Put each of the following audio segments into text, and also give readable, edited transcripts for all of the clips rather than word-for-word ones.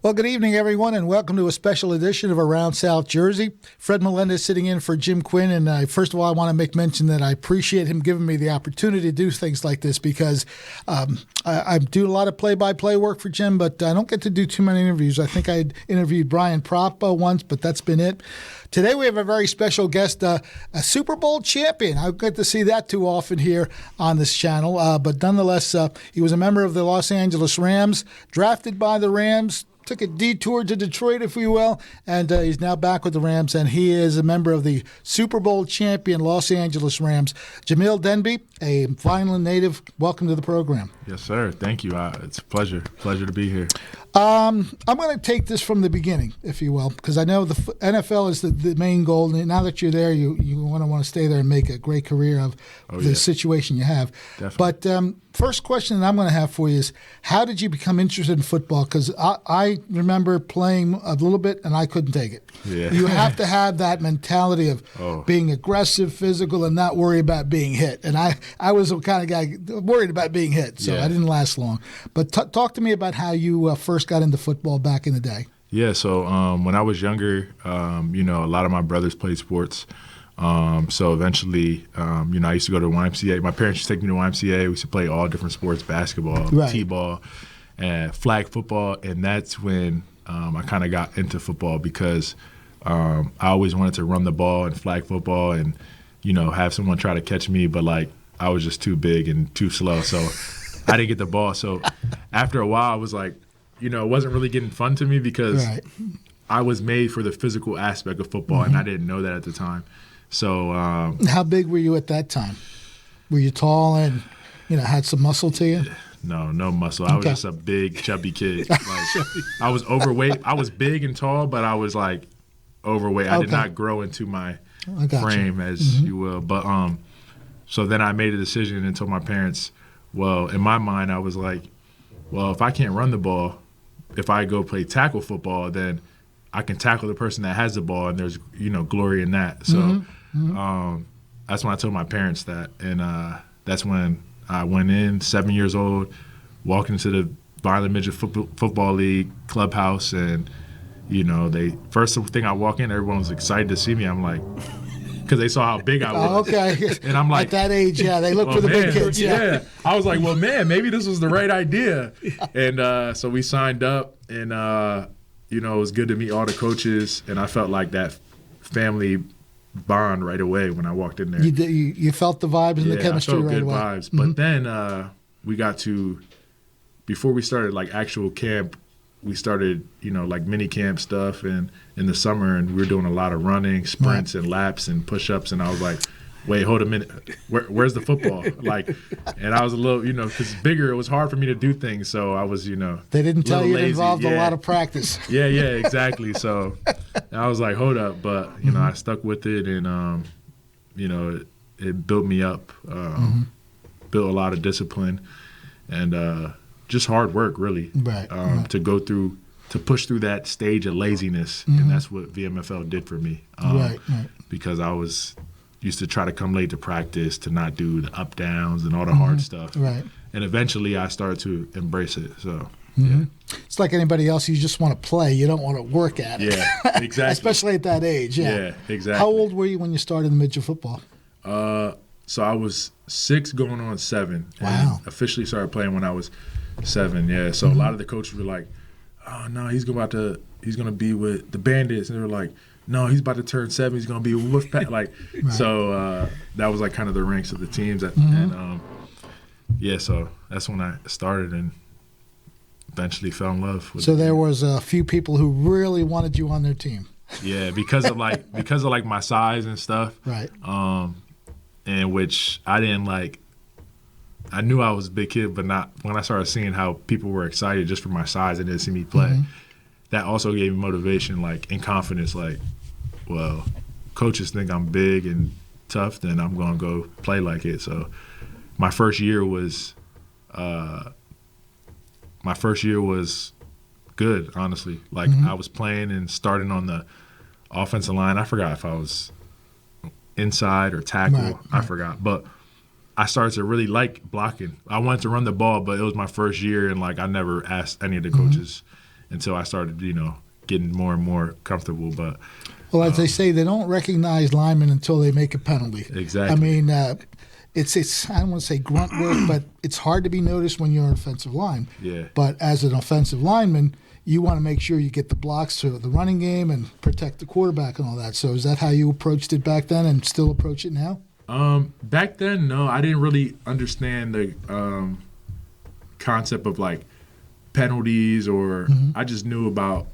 Well, good evening, everyone, and welcome to a special edition of Around South Jersey. Fred Melendez sitting in for Jim Quinn, and first of all, I want to make mention that I appreciate him giving me the opportunity to do things like this because I do a lot of play-by-play work for Jim, but I don't get to do too many interviews. I think I interviewed Brian Propo once, but that's been it. Today we have a very special guest, a Super Bowl champion. I don't get to see that too often here on this channel, but nonetheless, he was a member of the Los Angeles Rams, drafted by the Rams, took a detour to Detroit, if you will, and he's now back with the Rams, and he is a member of the Super Bowl champion Los Angeles Rams. Jamil Demby, a Vineland native, welcome to the program. Yes, sir. Thank you. It's a pleasure to be here. I'm going to take this from the beginning, if you will, because I know the NFL is the main goal. And now that you're there, you want to stay there and make a great career of the situation you have. Definitely. But first question that I'm going to have for you is, how did you become interested in football? Because I remember playing a little bit, and I couldn't take it. Yeah. You have to have that mentality of being aggressive, physical, and not worry about being hit. And I was the kind of guy worried about being hit, so I didn't last long. But talk to me about how you first got into football back in the day. Yeah, so when I was younger, a lot of my brothers played sports. So eventually, I used to go to the YMCA. My parents used to take me to the YMCA. We used to play all different sports, basketball, t-ball, and flag football. And that's when I kind of got into football because I always wanted to run the ball in flag football and, have someone try to catch me. But, I was just too big and too slow. So I didn't get the ball. So after a while, I was like, it wasn't really getting fun to me because I was made for the physical aspect of football, and I didn't know that at the time. So how big were you at that time? Were you tall and, had some muscle to you? No muscle. I was just a big, chubby kid. I was overweight. I was big and tall, but I was, overweight. I did not grow into my frame, as you will. But so then I made a decision and told my parents, well, in my mind, I was like, well, if I can't run the ball, if I go play tackle football, then I can tackle the person that has the ball, and there's, glory in that. So that's when I told my parents that. And that's when I went in, 7 years old, walked into the Vineland Midget Football League clubhouse, and, first thing I walk in, everyone was excited to see me. I'm like, because they saw how big I was. And I'm like, at that age, they look for the big kids. Yeah. I was like, well, man, maybe this was the right idea. And so we signed up, and, it was good to meet all the coaches, and I felt like that family bond right away when I walked in there. You felt the vibes and the chemistry right away. I felt good vibes. But then we got to, before we started, actual camp, we started, mini camp stuff and in the summer, and we were doing a lot of running, sprints and laps and push-ups, and I was like, wait, hold a minute, where's the football? And I was a little, because bigger, it was hard for me to do things, so I was, They didn't tell you it involved a lot of practice. Yeah, exactly. So I was like, hold up, but, I stuck with it, and, it built me up, built a lot of discipline, and just hard work, really, to go through, to push through that stage of laziness, and that's what VMFL did for me, because I was used to try to come late to practice, to not do the up downs and all the hard stuff, and eventually I started to embrace it. So it's like anybody else, you just want to play, you don't want to work at it. Yeah, exactly. Especially at that age. Yeah, exactly. How old were you when you started in midget football? So I was 6 going on 7. Wow. And officially started playing when I was 7. Yeah. So a lot of the coaches were like, "Oh no, he's going to be with the Bandits," and they were like, "No, he's about to turn 7. He's going to be with Wolfpack." So that was kind of the ranks of the teams. And so that's when I started and eventually fell in love with it. So there was a few people who really wanted you on their team. Yeah, because of my size and stuff. Right. And which I didn't like. I knew I was a big kid, but not when I started seeing how people were excited just for my size and didn't see me play. That also gave me motivation, and confidence. Well, coaches think I'm big and tough, then I'm gonna go play like it. So my first year was good, honestly. I was playing and starting on the offensive line. I forgot if I was inside or tackle. I forgot, but I started to really like blocking. I wanted to run the ball, but it was my first year, and I never asked any of the coaches until I started, getting more and more comfortable. But well, as they say, they don't recognize linemen until they make a penalty. Exactly. I mean, it's I don't want to say grunt work, but it's hard to be noticed when you're an offensive line. Yeah. But as an offensive lineman, you want to make sure you get the blocks to the running game and protect the quarterback and all that. So is that how you approached it back then and still approach it now? Back then, no. I didn't really understand the concept of, like, penalties or I just knew about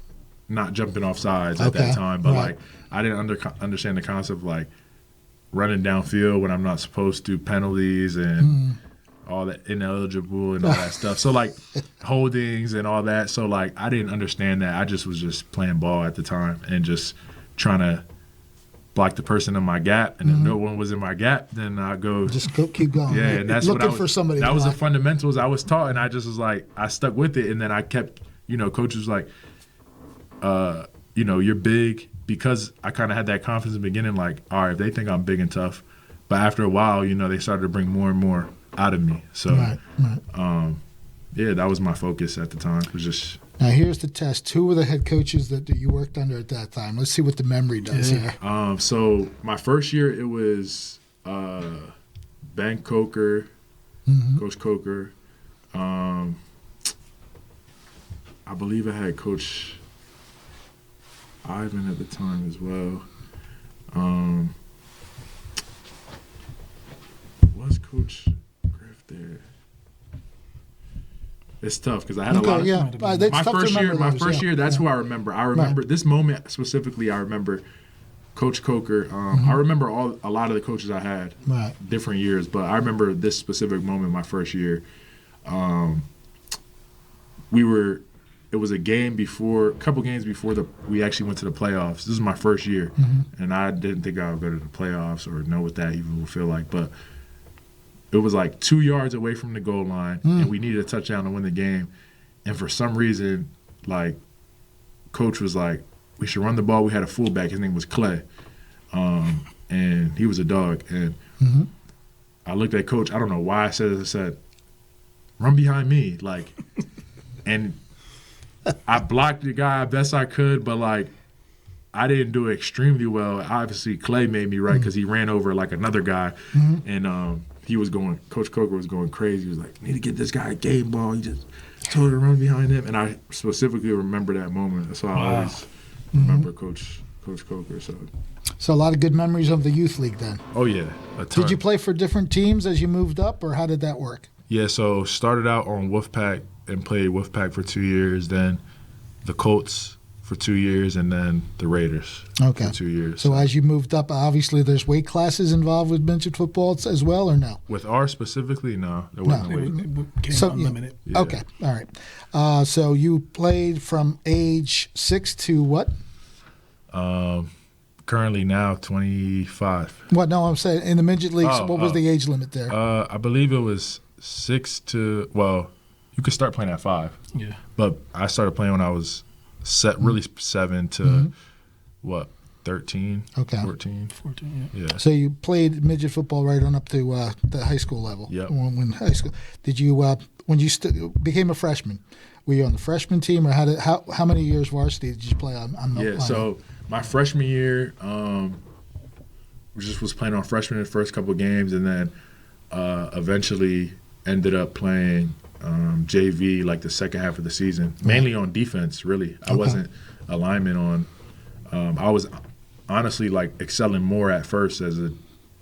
not jumping off sides at that time. But, like, I didn't understand the concept of, like, running downfield when I'm not supposed to, penalties and all that, ineligible and all that stuff. So, like, holdings and all that. So, like, I didn't understand that. I just was just playing ball at the time and just trying to block the person in my gap. And if no one was in my gap, then I go. Just keep going. Yeah, and that's looking what I was, for somebody. That was the fundamentals I was taught, and I just was like, I stuck with it. And then I kept, coach was like, you're big, because I kind of had that confidence in the beginning, like, all right, if they think I'm big and tough. But after a while, they started to bring more and more out of me. So, that was my focus at the time. It was just. Now, here's the test. Who were the head coaches that you worked under at that time? Let's see what the memory does here. So, my first year, it was Ben Coker, Coach Coker. I believe I had Coach Ivan at the time as well. Was Coach Griff there? It's tough because I had a lot of. My first year, that's who I remember. I remember this moment specifically. I remember Coach Coker. I remember a lot of the coaches I had different years, but I remember this specific moment my first year. It was a couple games before we actually went to the playoffs. This is my first year, and I didn't think I would go to the playoffs or know what that even would feel like. But it was like 2 yards away from the goal line, and we needed a touchdown to win the game. And for some reason, like, Coach was like, we should run the ball. We had a fullback. His name was Clay, and he was a dog. And I looked at Coach. I don't know why I said this. I said, run behind me. Like, and I blocked the guy best I could, but, like, I didn't do extremely well. Obviously, Clay made me right because he ran over, like, another guy. And Coach Coker was going crazy. He was like, need to get this guy a game ball. He just told her to run behind him. And I specifically remember that moment. That's why I always remember Coach Coker. So a lot of good memories of the youth league then. Oh, yeah. A ton. Did you play for different teams as you moved up, or how did that work? Yeah, so started out on Wolfpack and played Wolfpack for 2 years, then the Colts for 2 years, and then the Raiders for 2 years. So as you moved up, obviously there's weight classes involved with midget football as well, or no? With ours specifically, no. There wasn't weight. It became unlimited. Yeah. Okay, all right. So you played from age 6 to what? Currently now 25. What? No, I'm saying in the midget leagues, what was the age limit there? I believe it was 6 to, well, you could start playing at 5. Yeah. But I started playing when I was 7 to, 13, 14. Yeah. So you played midget football right on up to the high school level. Yeah. When high school, did you when you became a freshman? Were you on the freshman team, or how many years varsity did you play on the line? So my freshman year, just was playing on freshman in the first couple of games, and then eventually ended up playing JV like the second half of the season, mainly on defense. Really, I wasn't a lineman on. I was honestly like excelling more at first as a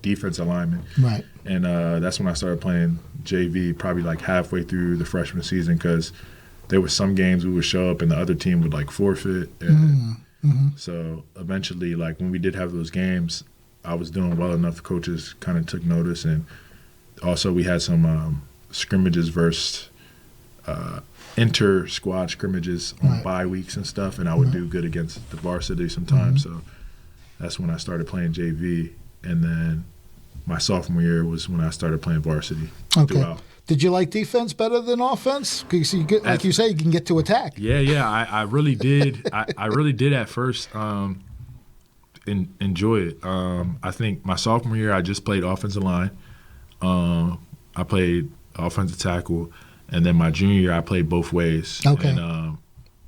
defensive lineman, right? And that's when I started playing JV, probably like halfway through the freshman season, because there were some games we would show up and the other team would like forfeit. And so eventually, like when we did have those games, I was doing well enough. The coaches kind of took notice, and also we had some scrimmages versus inter-squad scrimmages on bye weeks and stuff, and I would do good against the varsity sometimes. So that's when I started playing JV, and then my sophomore year was when I started playing varsity throughout. Did you like defense better than offense? Because you get, like you say, you can get to attack. Yeah, I really did. I really did at first enjoy it. I think my sophomore year I just played offensive line. I played offensive tackle, and then my junior year I played both ways. Okay. And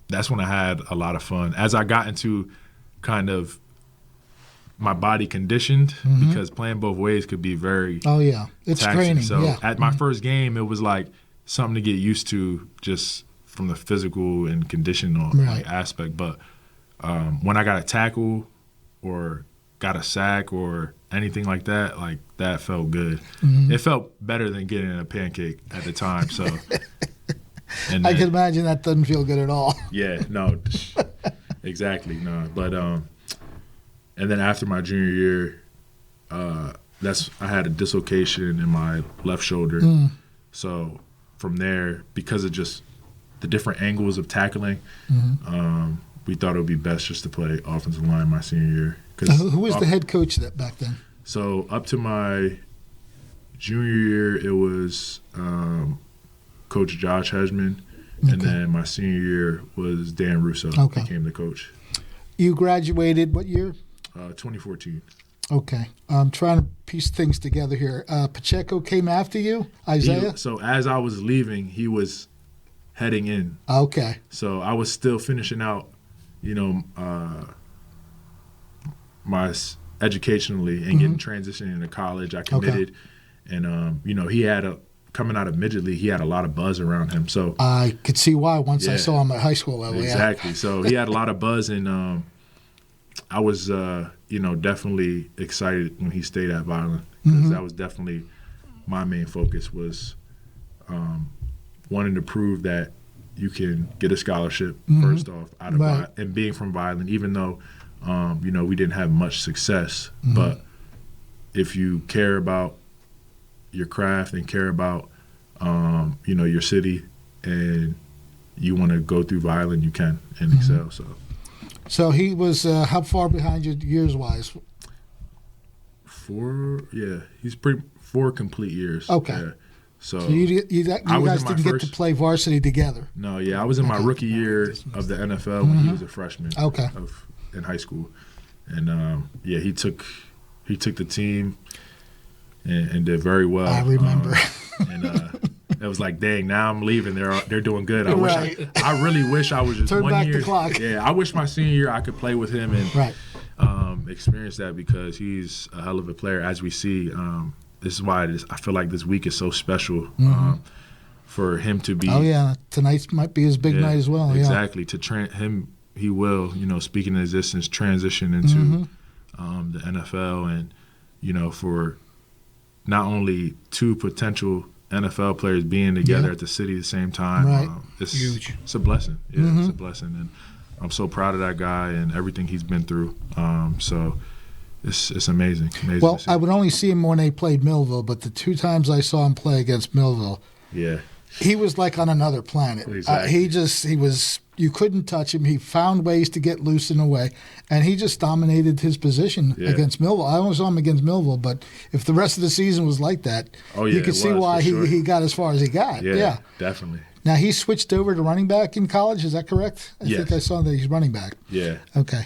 that's when I had a lot of fun. As I got into kind of my body conditioned, because playing both ways could be very it's taxing. training. So at my first game, it was like something to get used to just from the physical and conditional aspect. But when I got a tackle or got a sack or anything like that felt good. It felt better than getting a pancake at the time. So, and I can imagine that doesn't feel good at all. Yeah, no, exactly, no. But and then after my junior year, I had a dislocation in my left shoulder. So from there, because of just the different angles of tackling, we thought it would be best just to play offensive line my senior year. Who was the head coach back then? So up to my junior year, it was Coach Josh Hedgeman, and then my senior year was Dan Russo became the coach. You graduated what year? 2014. Okay. I'm trying to piece things together here. Pacheco came after you, Isaiah? So as I was leaving, he was heading in. Okay. So I was still finishing out, my educationally and getting transitioning into college. I committed, and he had coming out of Midget League, he had a lot of buzz around him. So I could see why once I saw him at high school level. Exactly. So he had a lot of buzz, and I was definitely excited when he stayed at Vineland, because that was definitely my main focus, was wanting to prove that you can get a scholarship first off out of and being from Vineland, even though we didn't have much success, but if you care about your craft and care about your city and you want to go through Vineland, you can and excel. So he was how far behind you years wise? 4, he's 4 complete years. Okay. Yeah. So you guys didn't get to play varsity together? No, I was in my rookie year of the NFL when he was a freshman. In high school, and he took the team and did very well. I remember, and it was like, dang, now I'm leaving. They're doing good. I really wish I was just turn 1 back year. The clock. Yeah, I wish my senior year I could play with him and experience that, because he's a hell of a player. As we see, this is why I feel like this week is so special for him to be. Oh yeah, tonight might be his big night as well. Exactly. He will, speaking in existence, transition into the NFL, and for not only 2 potential NFL players being together at the city at the same time, it's huge. It's a blessing. Yeah, it's a blessing, and I'm so proud of that guy and everything he's been through. So it's amazing. Well, I would only see him when they played Millville, but the 2 times I saw him play against Millville, he was like on another planet. Exactly. He was. You couldn't touch him. He found ways to get loose in a way, and he just dominated his position against Millville. I only saw him against Millville, but if the rest of the season was like that, you could see why he got as far as he got. Yeah, definitely. Now, he switched over to running back in college. Is that correct? I think I saw that he's running back. Yeah. Okay.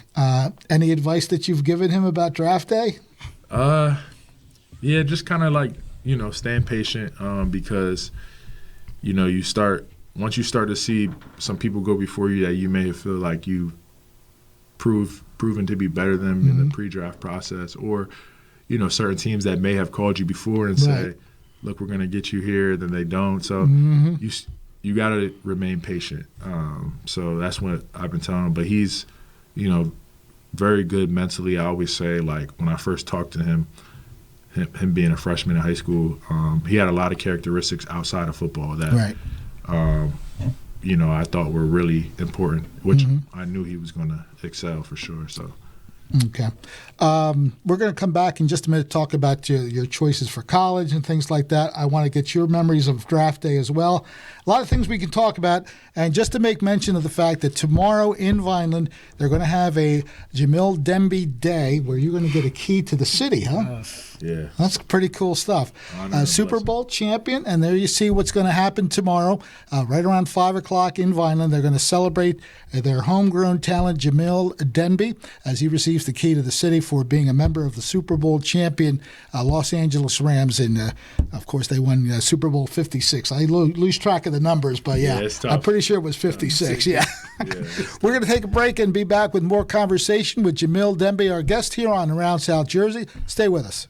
Any advice that you've given him about draft day? Just kind of like, staying patient, because, once you start to see some people go before you that you may feel like you've proven to be better than in the pre-draft process, or, certain teams that may have called you before and say, look, we're going to get you here, then they don't. So you got to remain patient. So that's what I've been telling him. But he's, very good mentally. I always say, like, when I first talked to him being a freshman in high school, he had a lot of characteristics outside of football that I thought were really important, which I knew he was going to excel for sure. So. Okay. We're going to come back in just a minute to talk about your choices for college and things like that. I want to get your memories of draft day as well. A lot of things we can talk about. And just to make mention of the fact that tomorrow in Vineland, they're going to have a Jamil Demby Day where you're going to get a key to the city, huh? Yeah. That's pretty cool stuff. Super Bowl champion, and there you see what's going to happen tomorrow. Right around 5 o'clock in Vineland, they're going to celebrate their homegrown talent, Jamil Demby, as he receives the key to the city for being a member of the Super Bowl champion Los Angeles Rams. And, of course, they won Super Bowl 56. I lose track of the numbers, but, I'm pretty sure it was 56. Yeah. We're going to take a break and be back with more conversation with Jamil Demby, our guest here on Around South Jersey. Stay with us.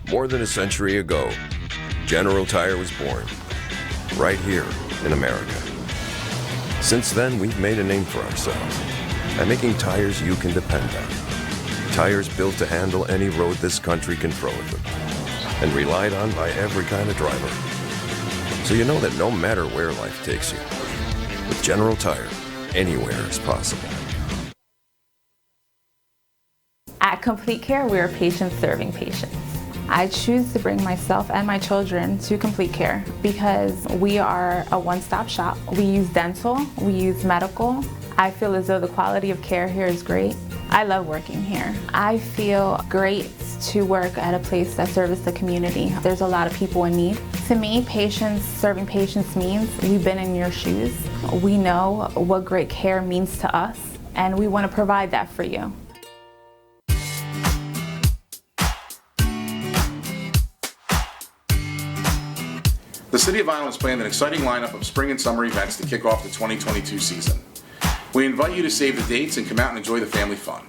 More than a century ago, General Tire was born, right here in America. Since then, we've made a name for ourselves by making tires you can depend on. Tires built to handle any road this country can throw at them, and relied on by every kind of driver. So you know that no matter where life takes you, with General Tire, anywhere is possible. At Complete Care, we are patients serving patients. I choose to bring myself and my children to Complete Care because we are a one-stop shop. We use dental, we use medical. I feel as though the quality of care here is great. I love working here. I feel great to work at a place that serves the community. There's a lot of people in need. To me, patients serving patients means we've been in your shoes. We know what great care means to us, and we want to provide that for you. The City of Vineland has planned an exciting lineup of spring and summer events to kick off the 2022 season. We invite you to save the dates and come out and enjoy the family fun.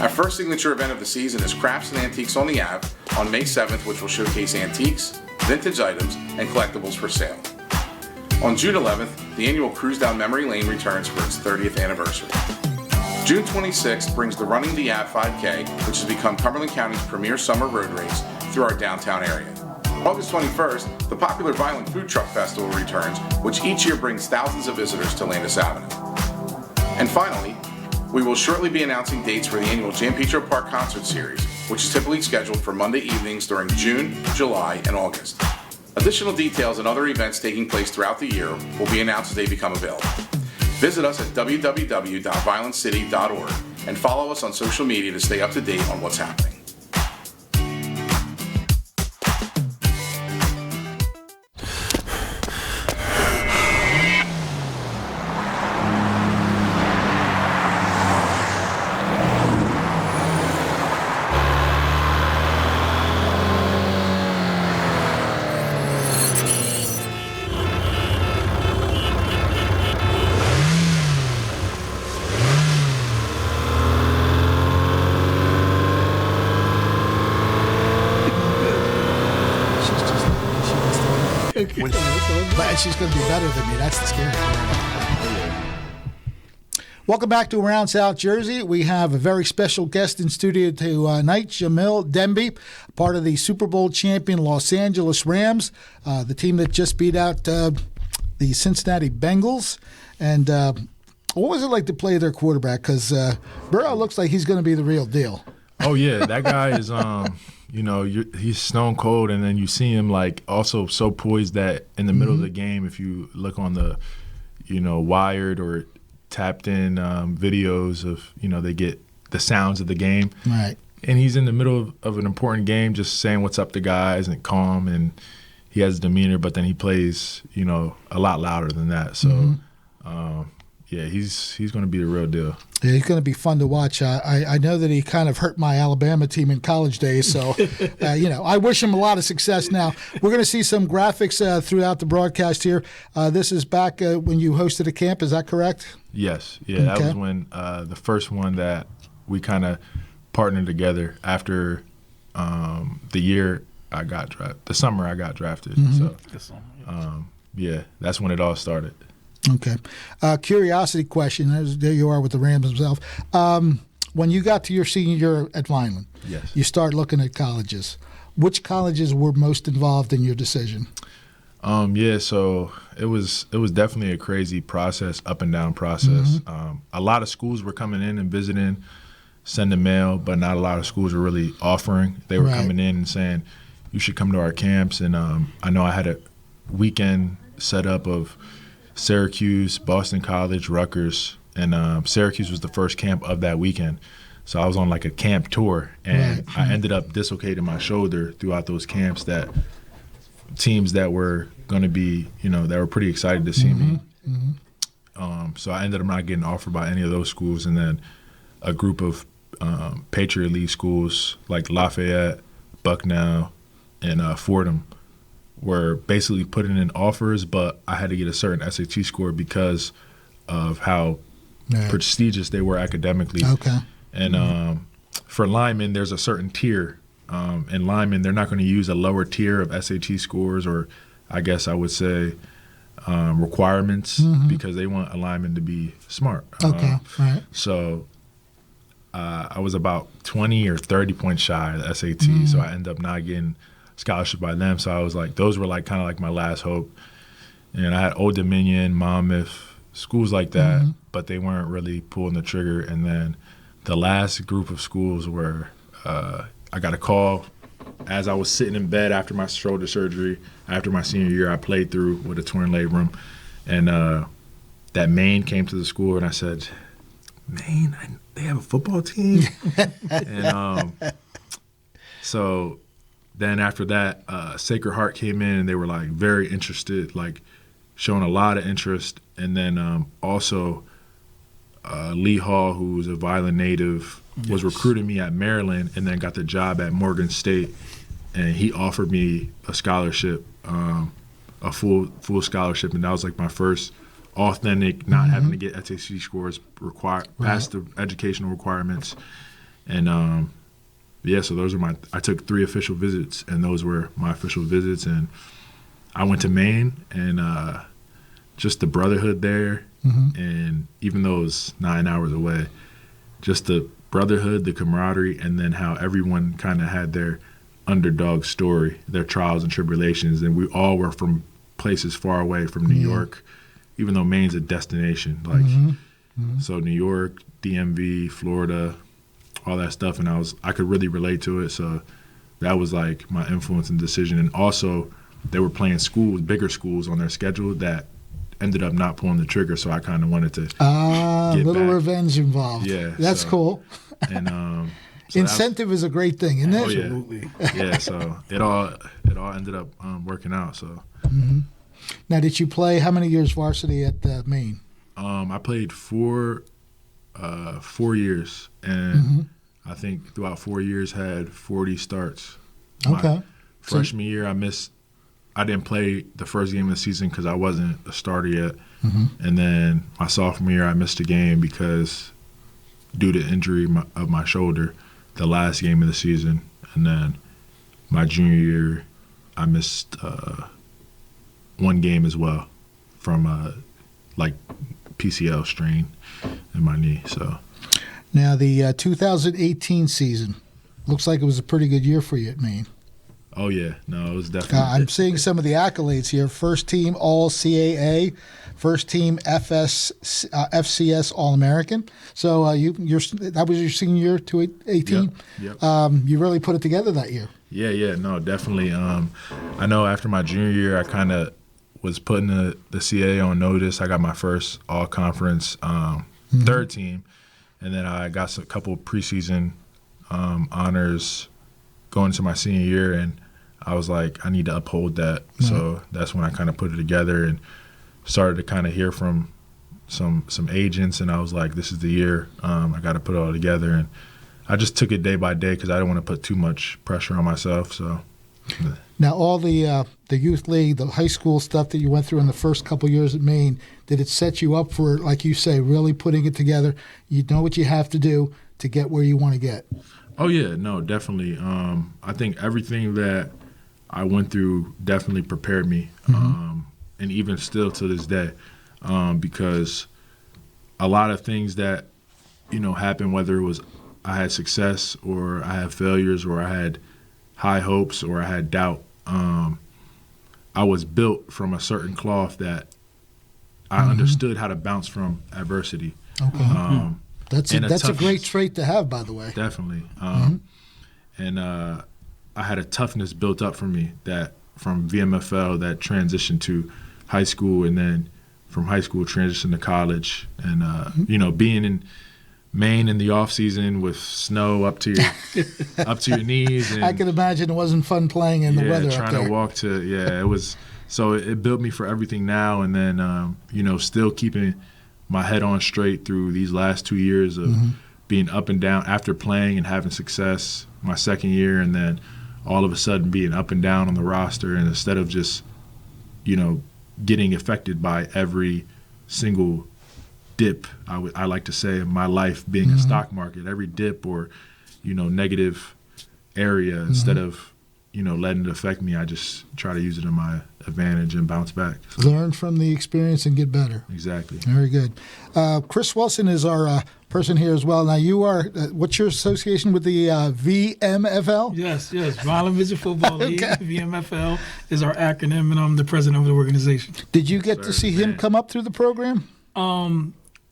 Our first signature event of the season is Crafts and Antiques on the Ave on May 7th, which will showcase antiques, vintage items, and collectibles for sale. On June 11th, the annual Cruise Down Memory Lane returns for its 30th anniversary. June 26th brings the Running the Ave 5K, which has become Cumberland County's premier summer road race through our downtown area. August 21st, the popular Vineland Food Truck Festival returns, which each year brings thousands of visitors to Landis Avenue. And finally, we will shortly be announcing dates for the annual Jan Petro Park Concert Series, which is typically scheduled for Monday evenings during June, July, and August. Additional details and other events taking place throughout the year will be announced as they become available. Visit us at www.violencity.org and follow us on social media to stay up to date on what's happening. But she's going to be better than me. That's the scary part. Welcome back to Around South Jersey. We have a very special guest in studio tonight, Jamil Demby, part of the Super Bowl champion Los Angeles Rams, the team that just beat out the Cincinnati Bengals. And what was it like to play their quarterback? Because Burrow looks like he's going to be the real deal. Oh, yeah. That guy is he's stone cold, and then you see him like also so poised that in the middle of the game, if you look on the, wired or tapped in videos of, they get the sounds of the game. Right. And he's in the middle of an important game just saying what's up to guys and calm, and he has demeanor, but then he plays, a lot louder than that. So, he's going to be the real deal. Yeah, he's going to be fun to watch. I know that he kind of hurt my Alabama team in college days, so, I wish him a lot of success now. We're going to see some graphics throughout the broadcast here. This is back when you hosted a camp, is that correct? Yes. Yeah, That was when the first one that we kind of partnered together after the year I got drafted, the summer I got drafted. So, that's when it all started. Okay. Curiosity question. There you are with the Rams themselves. When you got to your senior year at Vineland, yes, you start looking at colleges. Which colleges were most involved in your decision? So it was definitely a crazy process, up and down process. A lot of schools were coming in and visiting, sending mail, but not a lot of schools were really offering. They were coming in and saying, you should come to our camps. And I know I had a weekend set up of Syracuse, Boston College, Rutgers, and Syracuse was the first camp of that weekend. So I was on like a camp tour, and I ended up dislocating my shoulder throughout those camps. That teams that were going to be, that were pretty excited to see me. So I ended up not getting offered by any of those schools, and then a group of Patriot League schools like Lafayette, Bucknell, and Fordham were basically putting in offers, but I had to get a certain SAT score because of how prestigious they were academically. Okay. And for linemen, there's a certain tier. And linemen, they're not going to use a lower tier of SAT scores, or I guess I would say requirements, because they want a lineman to be smart. Okay, right. So I was about 20 or 30 points shy of the SAT, so I ended up not getting scholarship by them. So I was like, those were like kind of like my last hope. And I had Old Dominion, Monmouth, schools like that, but they weren't really pulling the trigger. And then the last group of schools were I got a call as I was sitting in bed after my shoulder surgery. After my senior year, I played through with a torn labrum. And that Maine came to the school, and I said, Maine, they have a football team? And so then after that, Sacred Heart came in, and they were like very interested, like showing a lot of interest. And then also Lee Hall, who was a Vineland native, was recruiting me at Maryland, and then got the job at Morgan State. And he offered me a scholarship, a full scholarship, and that was like my first authentic, not having to get SAT scores past the educational requirements. And so those are I took 3 official visits, and those were my official visits. And I went to Maine, and just the brotherhood there, and even though it was 9 hours away, just the brotherhood, the camaraderie, and then how everyone kind of had their underdog story, their trials and tribulations. And we all were from places far away from New York, even though Maine's a destination. Like, so New York, DMV, Florida, all that stuff. And I could really relate to it. So that was like my influence and decision. And also they were playing schools, bigger schools on their schedule that ended up not pulling the trigger. So I kind of wanted to get little back. revenge involved. Yeah. That's cool. And incentive is a great thing, isn't it? Absolutely. Yeah, so it all ended up working out. So Now, did you play how many years varsity at Maine? I played 4 years, and I think throughout 4 years had 40 starts. Okay. Freshman year, I didn't play the first game of the season because I wasn't a starter yet. And then my sophomore year, I missed a game because due to injury of my shoulder, the last game of the season. And then my junior year, I missed 1 game as well from like PCL strain in my knee. So now the 2018 season looks like it was a pretty good year for you at Maine. Oh yeah, no, it was definitely. I'm seeing some of the accolades here: first team All CAA, first team FCS All American. So that was your senior year, 2018. Yep. You really put it together that year. Yeah, no, definitely. I know after my junior year, I kind of was putting the CAA on notice. I got my first All Conference third team, and then I got a couple of preseason honors going into my senior year, and I was like, I need to uphold that. So that's when I kind of put it together and started to kind of hear from some agents, and I was like, this is the year. I got to put it all together, and I just took it day by day because I didn't want to put too much pressure on myself. So now, all the youth league, the high school stuff that you went through in the first couple of years at Maine, did it set you up for, like you say, really putting it together? You know what you have to do to get where you want to get. Oh, yeah, no, definitely. I think everything that I went through definitely prepared me, and even still to this day, because a lot of things that, happened, whether it was I had success or I had failures or I had high hopes or I had doubt, I was built from a certain cloth that I understood how to bounce from adversity. Okay. That's a great trait to have, by the way. Definitely. And I had a toughness built up for me that from VMFL that transitioned to high school, and then from high school transitioned to college. And, being in Maine in the off season with snow up to your knees. And, I can imagine it wasn't fun playing in the weather up there. Trying to walk it was. So it built me for everything now. And then, still keeping my head on straight through these last 2 years of being up and down after playing and having success my second year, and then all of a sudden being up and down on the roster, and instead of just, getting affected by every single dip, I like to say, in my life being a stock market. Every dip or, negative area, instead of, letting it affect me, I just try to use it in my advantage and bounce back. So. Learn from the experience and get better. Exactly. Very good. Chris Wilson is our person here as well. Now, you are, what's your association with the VMFL? Yes. Violent Midget Football League. VMFL is our acronym, and I'm the president of the organization. Did you get to see him come up through the program?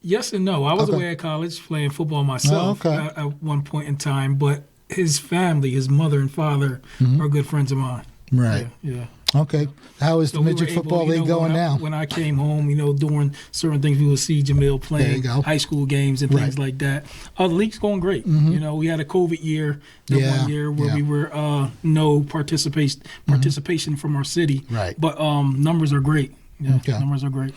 Yes and no. I was away at college playing football myself at one point in time, but his family, his mother and father, are good friends of mine. Right. Yeah. Okay. How is the Midget Football League going now? When I came home, doing certain things, we would see Jamil playing high school games and things like that. The league's going great. We had a COVID year, 1 year where we were no participation from our city. Right. But numbers are great. Yeah, numbers are great.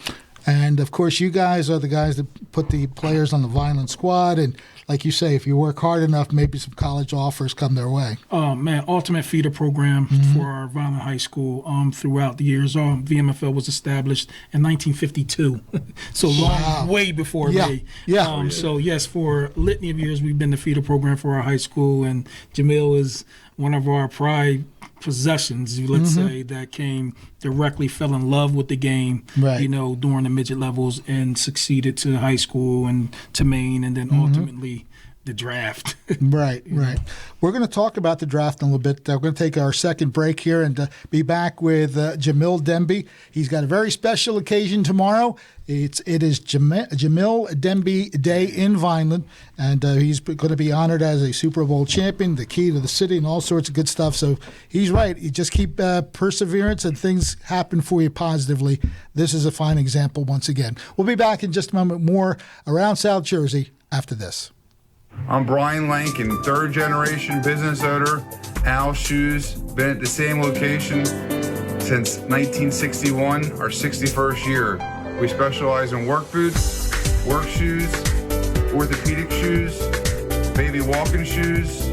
And, of course, you guys are the guys that put the players on the Vineland squad. And, like you say, if you work hard enough, maybe some college offers come their way. Ultimate feeder program for our Vineland High School throughout the years. VMFL was established in 1952, so long, way before me. Yeah. So, yes, for a litany of years, we've been the feeder program for our high school. And Jamil is one of our pride possessions, let's say, that fell in love with the game, during the midget levels and succeeded to high school and to Maine and then ultimately the draft. Right. We're going to talk about the draft in a little bit. We're going to take our second break here and be back with Jamil Demby. He's got a very special occasion tomorrow. It is Jamil Demby Day in Vineland, and he's going to be honored as a Super Bowl champion, the key to the city, and all sorts of good stuff. So he's right. You just keep perseverance, and things happen for you positively. This is a fine example once again. We'll be back in just a moment more around South Jersey after this. I'm Brian Lankin, third-generation business owner, Al Shoes. Been at the same location since 1961, our 61st year. We specialize in work boots, work shoes, orthopedic shoes, baby walking shoes,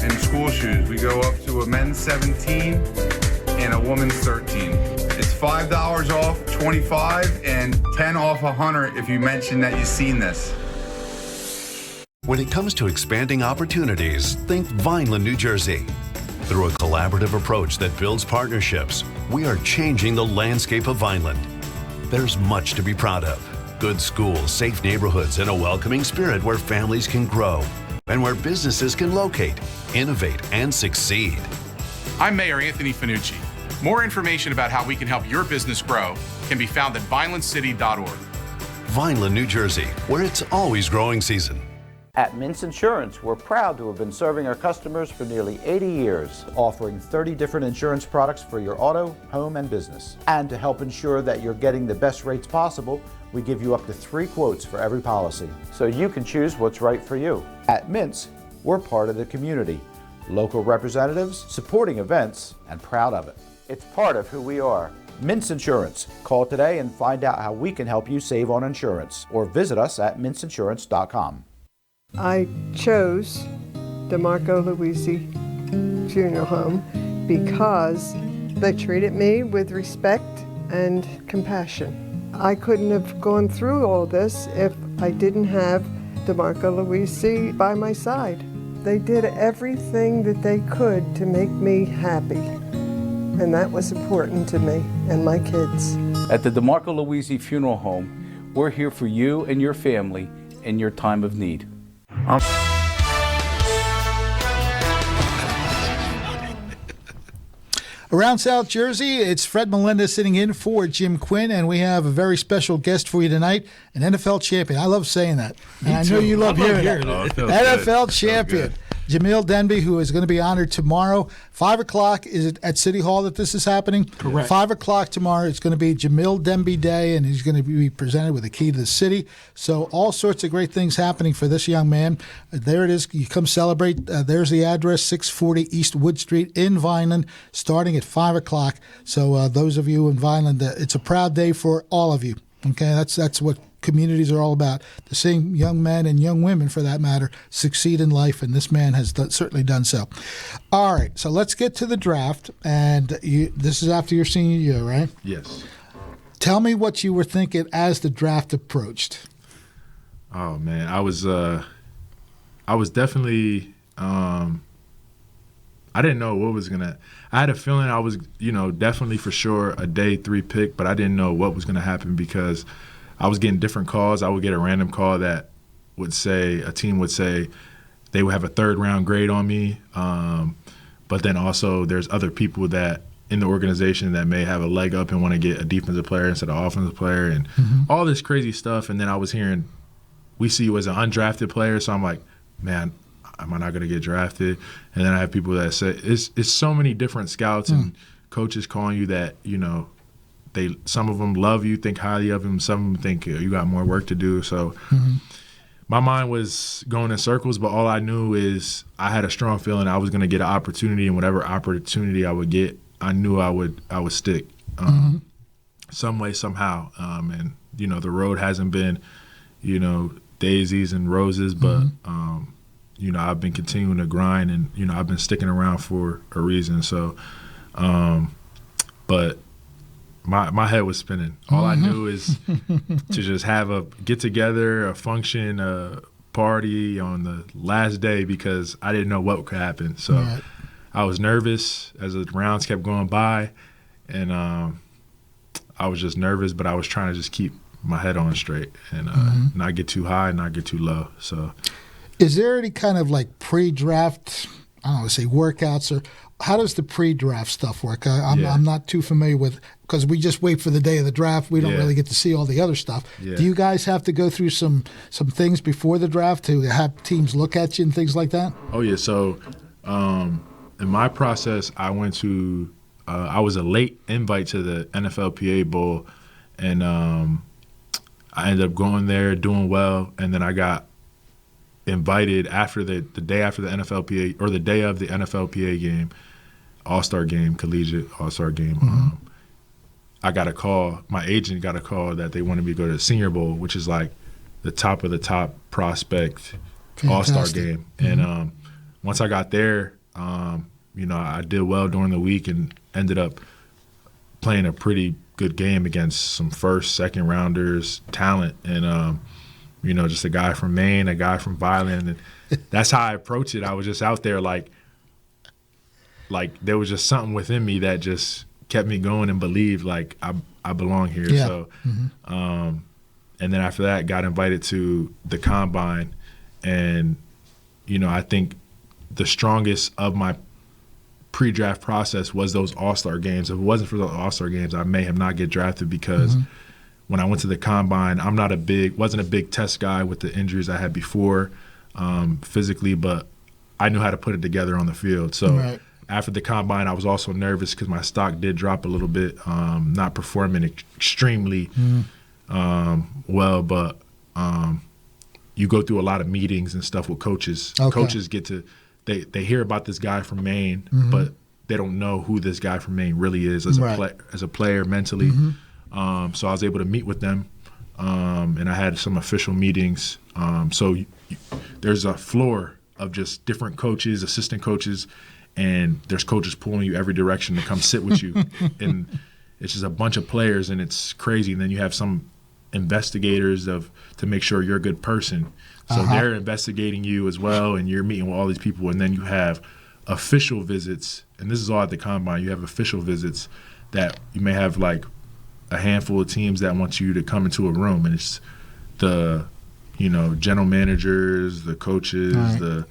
and school shoes. We go up to a men's 17 and a woman's 13. It's $5 off, $25, and 10 off 100 if you mention that you've seen this. When it comes to expanding opportunities, think Vineland, New Jersey. Through a collaborative approach that builds partnerships, we are changing the landscape of Vineland. There's much to be proud of. Good schools, safe neighborhoods, and a welcoming spirit where families can grow and where businesses can locate, innovate, and succeed. I'm Mayor Anthony Finucci. More information about how we can help your business grow can be found at vinelandcity.org. Vineland, New Jersey, where it's always growing season. At Mintz Insurance, we're proud to have been serving our customers for nearly 80 years, offering 30 different insurance products for your auto, home, and business. And to help ensure that you're getting the best rates possible, we give you up to 3 quotes for every policy, so you can choose what's right for you. At Mintz, we're part of the community, local representatives, supporting events, and proud of it. It's part of who we are. Mintz Insurance. Call today and find out how we can help you save on insurance, or visit us at mintzinsurance.com. I chose DeMarco Luisi Funeral Home because they treated me with respect and compassion. I couldn't have gone through all this if I didn't have DeMarco Luisi by my side. They did everything that they could to make me happy, and that was important to me and my kids. At the DeMarco Luisi Funeral Home, we're here for you and your family in your time of need. Around South Jersey, it's Fred Melendez sitting in for Jim Quinn, and we have a very special guest for you tonight, an NFL champion. I love saying that. And I know you love hearing it. NFL champion. Jamil Demby, who is going to be honored tomorrow. 5 o'clock, is it at City Hall that this is happening? Correct. 5 o'clock tomorrow. It's going to be Jamil Demby Day, and he's going to be presented with a key to the city. So all sorts of great things happening for this young man. There it is. You come celebrate. There's the address, 640 East Wood Street in Vineland, starting at 5 o'clock. So those of you in Vineland, it's a proud day for all of you. Okay, that's what communities are all about, to seeing young men and young women, for that matter, succeed in life, and this man has certainly done so. All right, so let's get to the draft, and this is after your senior year, right? Yes. Tell me what you were thinking as the draft approached. Oh man, I was definitely. I didn't know what was gonna. I had a feeling I was, definitely for sure a day 3 pick, but I didn't know what was gonna happen because I was getting different calls. I would get a random call that would say a team would say they would have a 3rd round grade on me, but then also there's other people that in the organization that may have a leg up and want to get a defensive player instead of offensive player and all this crazy stuff. And then I was hearing, we see you as an undrafted player, so I'm like, man, am I not going to get drafted? And then I have people that say it's so many different scouts and coaches calling you that, some of them love you, think highly of them. Some of them think you got more work to do. So my mind was going in circles, but all I knew is I had a strong feeling I was going to get an opportunity, and whatever opportunity I would get, I knew I would stick some way, somehow. And, the road hasn't been, daisies and roses, but I've been continuing to grind, and I've been sticking around for a reason. So, but my head was spinning. All I knew is to just have a get together, a function, a party on the last day because I didn't know what could happen. So I was nervous as the rounds kept going by, and I was just nervous, but I was trying to just keep my head on straight and not get too high, not get too low. So. Is there any kind of like pre-draft, I don't know, say workouts, or how does the pre-draft stuff work? I'm not too familiar with, because we just wait for the day of the draft. We don't really get to see all the other stuff. Yeah. Do you guys have to go through some things before the draft to have teams look at you and things like that? Oh, yeah. So in my process, I went to I was a late invite to the NFLPA Bowl, and I ended up going there, doing well, and then I got invited after the day after the NFLPA, or the day of the NFLPA game, All-Star game, collegiate All-Star game. I got a call, my agent got a call that they wanted me to go to the Senior Bowl, which is like the top of the top prospect All-Star game. And once I got there, I did well during the week and ended up playing a pretty good game against some first, second rounders talent. And, just a guy from Maine, a guy from Vineland. And that's how I approached it. I was just out there like there was just something within me that just kept me going and believed like I belong here. Yeah. So, and then after that, got invited to the Combine. And, I think the strongest of my pre-draft process was those All-Star games. If it wasn't for those All-Star games, I may have not get drafted because when I went to the Combine, I'm wasn't a big test guy with the injuries I had before physically, but I knew how to put it together on the field. So after the Combine, I was also nervous because my stock did drop a little bit, not performing extremely well, but you go through a lot of meetings and stuff with coaches. Coaches get to they hear about this guy from Maine, but they don't know who this guy from Maine really is as a player mentally. So I was able to meet with them, and I had some official meetings. So there's a floor of just different coaches, assistant coaches, and there's coaches pulling you every direction to come sit with you. And it's just a bunch of players, and it's crazy. And then you have some investigators to make sure you're a good person. So they're investigating you as well, and you're meeting with all these people. And then you have official visits, and this is all at the Combine. You have official visits that you may have like a handful of teams that want you to come into a room, and it's the general managers, the coaches, the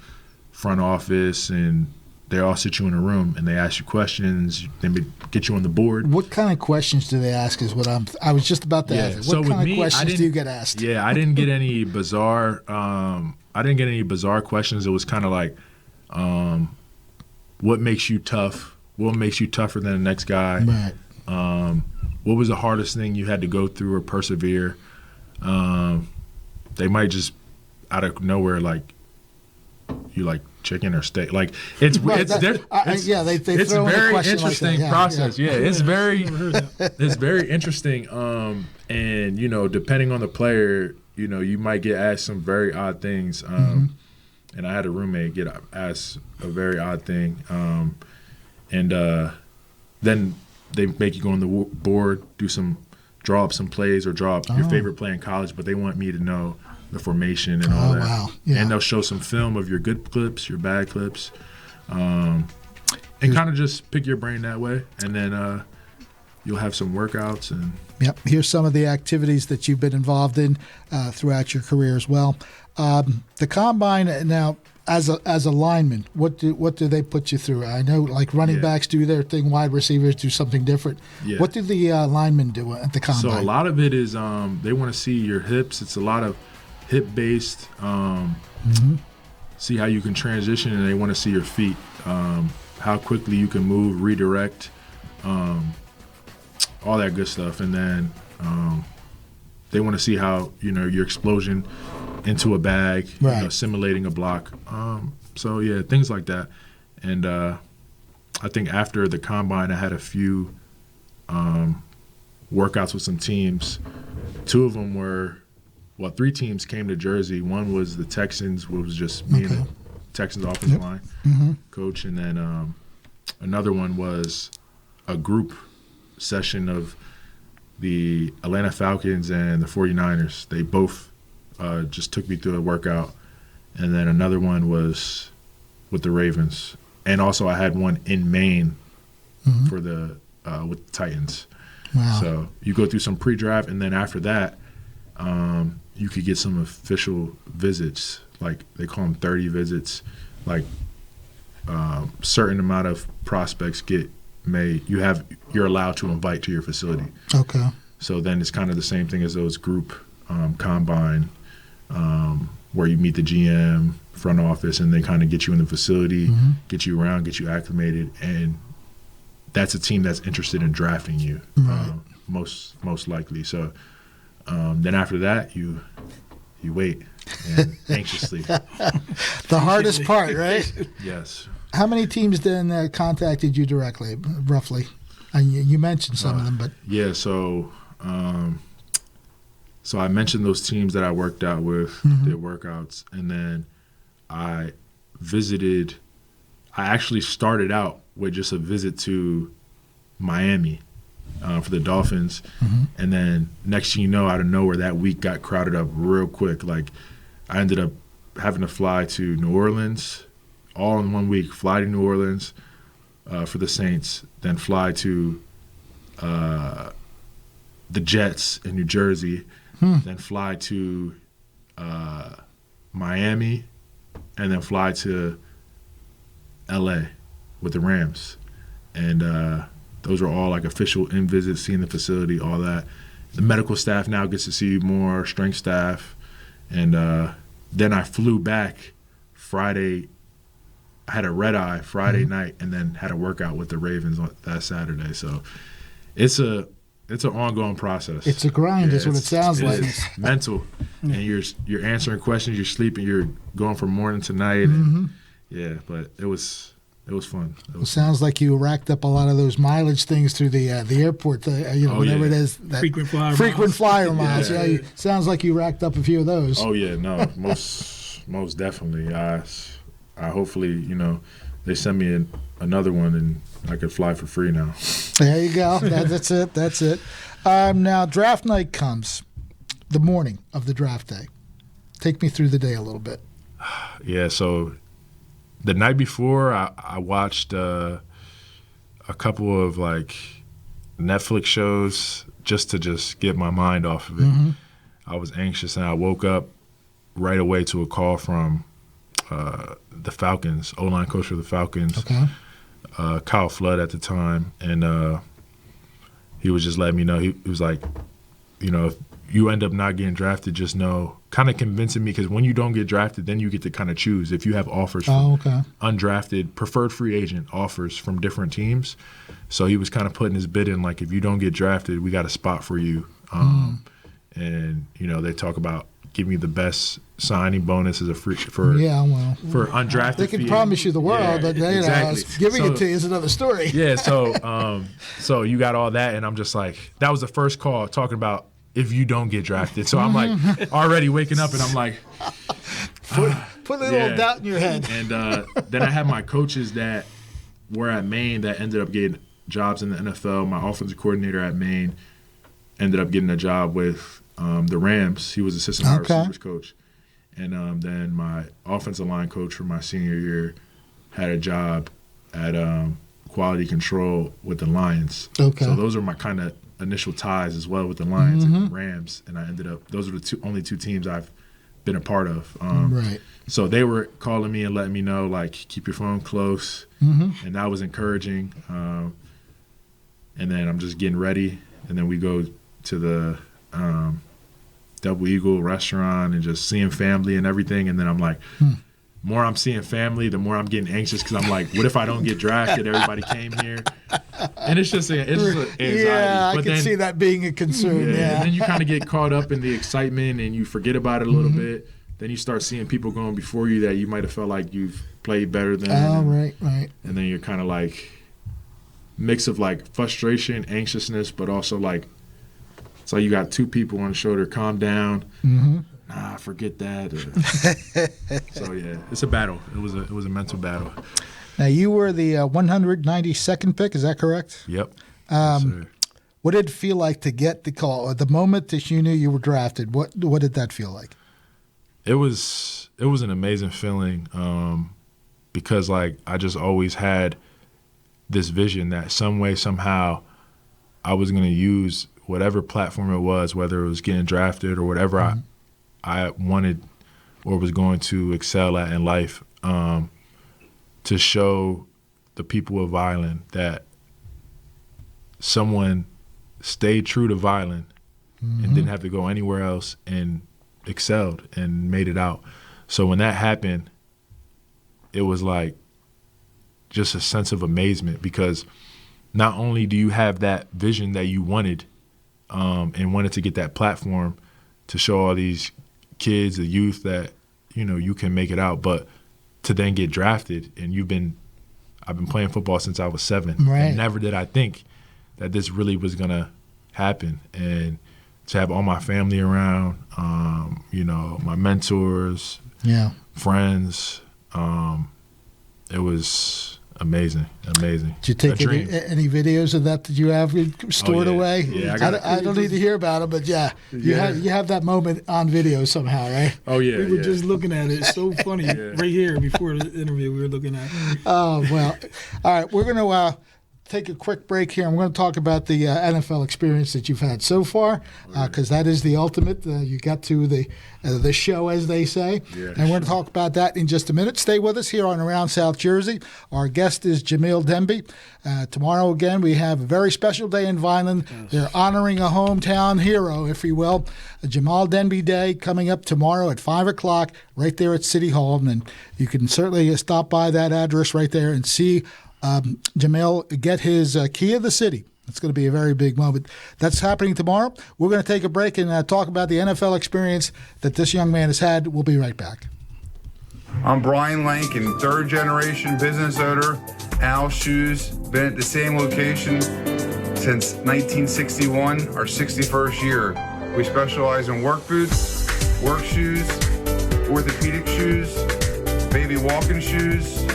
front office, and they all sit you in a room and they ask you questions. They get you on the board. What kind of questions do they ask? Is what I was just about to ask. What kind of questions do you get asked? Yeah, I didn't get any bizarre. Questions. It was kind of like, what makes you tough? What makes you tougher than the next guy? Right. What was the hardest thing you had to go through or persevere? They might just out of nowhere you like chicken or steak. Like it's very interesting process. Yeah, it's very interesting. And depending on the player, you might get asked some very odd things. And I had a roommate get asked a very odd thing. And then they make you go on the board, draw up some plays or draw up your favorite play in college, but they want me to know the formation and all that. Wow. Yeah. And they'll show some film of your good clips, your bad clips, and kind of just pick your brain that way. And then you'll have some workouts. And yep. Here's some of the activities that you've been involved in throughout your career as well. The combine now. As a lineman, what do they put you through? I know like running backs do their thing, wide receivers do something different. Yeah. What do the linemen do at the combine? So a lot of it is they want to see your hips. It's a lot of hip-based, see how you can transition, and they want to see your feet, how quickly you can move, redirect, all that good stuff. And then they want to see how, your explosion into a bag, simulating a block. So, yeah, things like that. And I think after the combine, I had a few workouts with some teams. Two of them were, 3 teams came to Jersey. One was the Texans, which was just me and the Texans offensive line coach. And then another one was a group session of the Atlanta Falcons and the 49ers. They both just took me through a workout. And then another one was with the Ravens. And also I had one in Maine for the with the Titans. Wow. So you go through some pre-draft, and then after that, you could get some official visits. Like they call them 30 visits. Like certain amount of prospects you're allowed to invite to your facility. Okay. So then it's kind of the same thing as those group combine, where you meet the GM, front office, and they kind of get you in the facility, get you around, get you acclimated, and that's a team that's interested in drafting you, most likely. So then after that, you wait and anxiously. The hardest part, right? Yes. How many teams then contacted you directly, roughly? You mentioned some of them, but yeah. So I mentioned those teams that I worked out with, did workouts, and then I visited. I actually started out with just a visit to Miami for the Dolphins, and then next thing you know, out of nowhere, that week got crowded up real quick. Like I ended up having to fly to New Orleans, all in 1 week. Fly to New Orleans for the Saints, then fly to the Jets in New Jersey, then fly to Miami, and then fly to LA with the Rams. And those are all like official in-visits, seeing the facility, all that. The medical staff now gets to see you more, strength staff. And then I flew back Friday. I had a red eye Friday night, and then had a workout with the Ravens on that Saturday. So it's an ongoing process. It's a grind, is what it sounds like. It's mental, and you're answering questions, you're sleeping, you're going from morning to night. And, but it was fun. It sounds like you racked up a lot of those mileage things through the airport. Whatever it is, that frequent flyer miles. Yeah, sounds like you racked up a few of those. Oh yeah, no, most definitely. I hopefully they send me another one and I could fly for free now. There you go. That's it. That's it. Now draft night comes, the morning of the draft day. Take me through the day a little bit. Yeah. So the night before, I watched a couple of like Netflix shows just to get my mind off of it. I was anxious, and I woke up right away to a call from the Falcons, O-line coach for the Falcons, Kyle Flood at the time, and he was just letting me know. He was like, if you end up not getting drafted, just know, kind of convincing me, because when you don't get drafted, then you get to kind of choose if you have offers from undrafted, preferred free agent offers from different teams. So he was kind of putting his bid in, like, if you don't get drafted, we got a spot for you. And they talk about giving you the best signing bonus as a free for undrafted. They can promise you the world, but giving it to you is another story. Yeah, so you got all that, and I'm just like, that was the first call talking about if you don't get drafted. So I'm like already waking up, and I'm like, put a little doubt in your head. And then I had my coaches that were at Maine that ended up getting jobs in the NFL. My offensive coordinator at Maine ended up getting a job with the Rams. He was assistant wide receivers coach. And then my offensive line coach for my senior year had a job at quality control with the Lions. Okay. So those are my kind of initial ties as well with the Lions and Rams. And I ended up, those are the only two teams I've been a part of. Right. So they were calling me and letting me know, like, keep your phone close. And that was encouraging. And then I'm just getting ready. And then we go to the Double Eagle restaurant and just seeing family and everything. And then I'm like, more I'm seeing family, the more I'm getting anxious because I'm like, what if I don't get drafted? Everybody came here. And it's just anxiety. Yeah, I can see that being a concern. Yeah. And then you kind of get caught up in the excitement and you forget about it a little bit. Then you start seeing people going before you that you might have felt like you've played better than. Oh, right. And then you're kind of like mix of like frustration, anxiousness, but also like, so you got two people on the shoulder, calm down. Nah, forget that. So yeah, it's a battle. It was a mental battle. Now you were the 192nd pick, is that correct? Yep. Yes, what did it feel like to get the call? The moment that you knew you were drafted, what did that feel like? It was an amazing feeling because like I just always had this vision that some way, somehow I was going to use whatever platform it was, whether it was getting drafted or whatever I wanted or was going to excel at in life, to show the people of Vineland that someone stayed true to Vineland and didn't have to go anywhere else and excelled and made it out. So when that happened, it was like just a sense of amazement because not only do you have that vision that you wanted and wanted to get that platform to show all these kids, the youth that, you know, you can make it out, but to then get drafted and I've been playing football since I was 7. Right. And never did I think that this really was going to happen. And to have all my family around, you know, my mentors, friends, it was amazing. Did you take any videos of that you have stored away? Yeah, I don't need to hear about it, but you have that moment on video somehow, right? Oh yeah, we were just looking at it. It's so funny. Right here before the interview, we were looking at it. Oh well, all right. We're gonna take a quick break here. I'm going to talk about the NFL experience that you've had so far, because that is the ultimate. You got to the show, as they say. Yeah, and we're going to talk about that in just a minute. Stay with us here on Around South Jersey. Our guest is Jamil Demby. Tomorrow, again, we have a very special day in Vineland. Yes. They're honoring a hometown hero, if you will. Jamil Demby Day coming up tomorrow at 5 o'clock right there at City Hall. And you can certainly stop by that address right there and see Jamil get his key of the city. It's going to be a very big moment. That's happening tomorrow. We're going to take a break and talk about the NFL experience that this young man has had. We'll be right back. I'm Brian Lankin, third-generation business owner. Al Shoes, been at the same location since 1961, our 61st year. We specialize in work boots, work shoes, orthopedic shoes, baby walking shoes,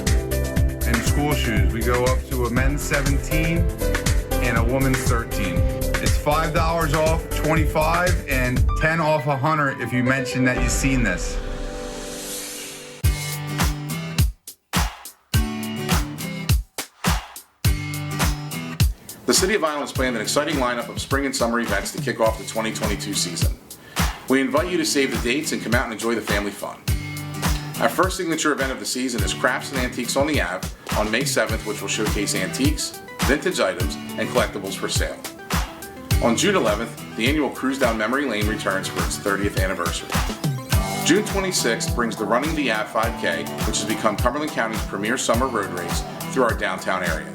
and school shoes. We go up to a men's 17 and a woman's 13. It's $5 off, $25, and $10 off $100 if you mention that you've seen this. The City of Vineland has planned an exciting lineup of spring and summer events to kick off the 2022 season. We invite you to save the dates and come out and enjoy the family fun. Our first signature event of the season is Crafts and Antiques on the Ave on May 7th, which will showcase antiques, vintage items, and collectibles for sale. On June 11th, the annual Cruise Down Memory Lane returns for its 30th anniversary. June 26th brings the Running the Ave 5K, which has become Cumberland County's premier summer road race through our downtown area.